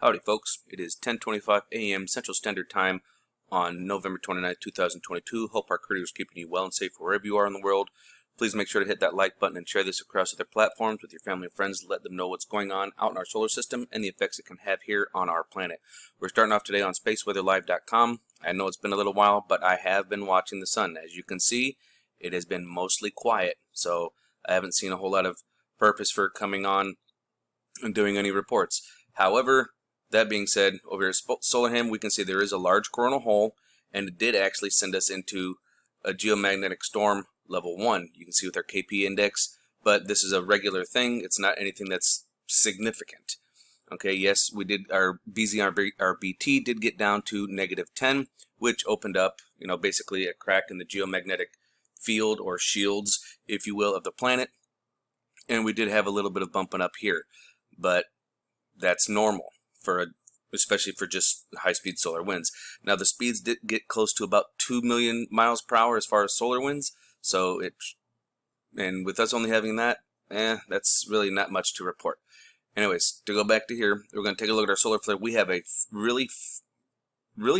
Howdy folks, it is 10:25 a.m. Central Standard Time on November 29th, 2022. Hope our crew is keeping you well and safe wherever you are in the world. Please make sure to hit that like button and share this across other platforms with your family and friends to let them know what's going on out in our solar system and the effects it can have here on our planet. We're starting off today on spaceweatherlive.com. I know it's been a little while, but I have been watching the sun. As you can see, it has been mostly quiet, so I haven't seen a whole lot of purpose for coming on and doing any reports. However, that being said, over here at Solarham, we can see there is a large coronal hole, and it did actually send us into a geomagnetic storm level 1. You can see with our KP index, but this is a regular thing. It's not anything that's significant. Okay, yes, we did, our BZRBT did get down to -10, which opened up, basically a crack in the geomagnetic field or shields, if you will, of the planet. And we did have a little bit of bumping up here, but that's normal, especially for just high-speed solar winds. Now the speeds did get close to about 2 million miles per hour as far as solar winds, so and with us only having that, that's really not much to report. Anyways, to go back to here, we're going to take a look at our solar flare. We have a really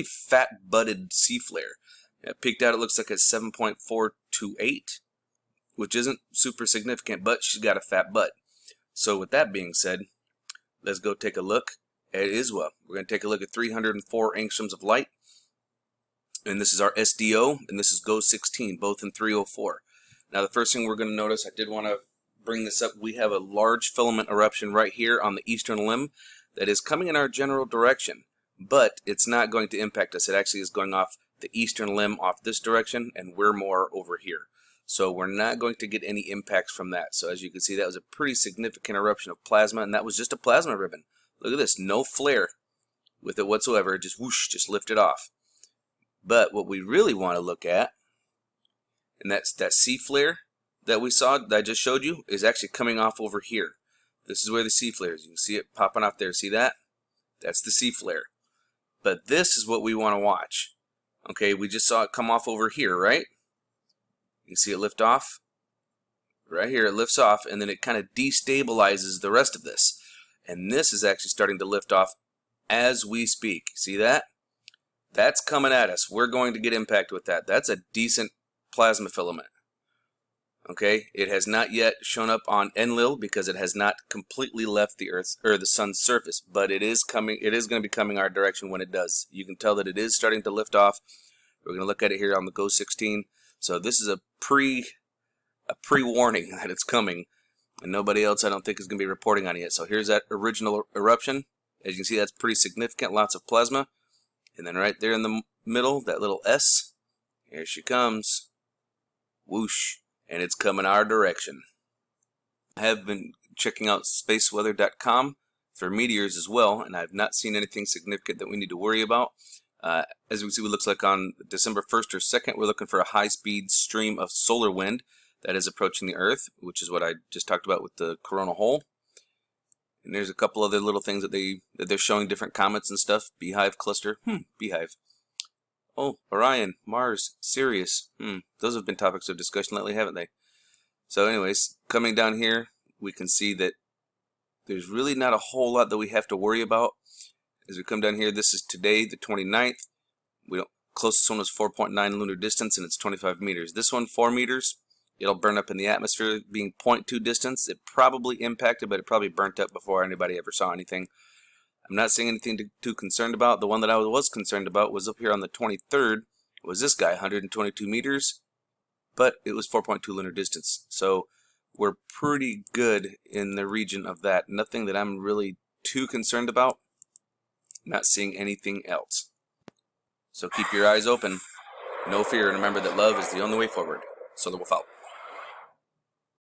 fat-butted C flare. It peaked out, it looks like at 7.428, which isn't super significant, but she's got a fat butt. So with that being said, let's go take a look at ISWA. We're going to take a look at 304 angstroms of light. And this is our SDO, and this is GO16, both in 304. Now the first thing we're going to notice, I did want to bring this up, we have a large filament eruption right here on the eastern limb that is coming in our general direction. But it's not going to impact us. It actually is going off the eastern limb off this direction, and we're more over here. So we're not going to get any impacts from that. So as you can see, that was a pretty significant eruption of plasma, and that was just a plasma ribbon. Look at this, no flare with it whatsoever, just whoosh, just lifted off. But what we really want to look at, and that's that C flare that we saw, that I just showed you, is actually coming off over here. This is where the C flare is. You can see it popping off there. See that? That's the C flare. But this is what we want to watch. Okay, we just saw it come off over here, right? You can see it lift off. Right here, it lifts off, and then it kind of destabilizes the rest of this. And this is actually starting to lift off as we speak. See that? That's coming at us. We're going to get impacted with that. That's a decent plasma filament. Okay, it has not yet shown up on Enlil because it has not completely left the Earth's or the Sun's surface, but it is coming. It is going to be coming our direction when it does. You can tell that it is starting to lift off. We're going to look at it here on the GO16. So this is a pre-warning that it's coming, and nobody else I don't think is going to be reporting on it yet. So here's that original eruption. As you can see, that's pretty significant, lots of plasma. And then right there in the middle, that little S, here she comes. Whoosh, and it's coming our direction. I have been checking out spaceweather.com for meteors as well, and I've not seen anything significant that we need to worry about. As we can see, it looks like on December 1st or 2nd, we're looking for a high-speed stream of solar wind that is approaching the Earth, which is what I just talked about with the coronal hole. And there's a couple other little things that they're showing, different comets and stuff. Beehive cluster. Beehive. Oh, Orion, Mars, Sirius. Those have been topics of discussion lately, haven't they? So anyways, coming down here, we can see that there's really not a whole lot that we have to worry about. As we come down here, this is today, the 29th. Closest one was 4.9 lunar distance, and it's 25 meters. This one, 4 meters. It'll burn up in the atmosphere, being 0.2 distance. It probably impacted, but it probably burnt up before anybody ever saw anything. I'm not seeing anything too concerned about. The one that I was concerned about was up here on the 23rd. It was this guy, 122 meters, but it was 4.2 lunar distance. So we're pretty good in the region of that. Nothing that I'm really too concerned about. Not seeing anything else. So keep your eyes open. No fear, and remember that love is the only way forward. Solar Wolf out.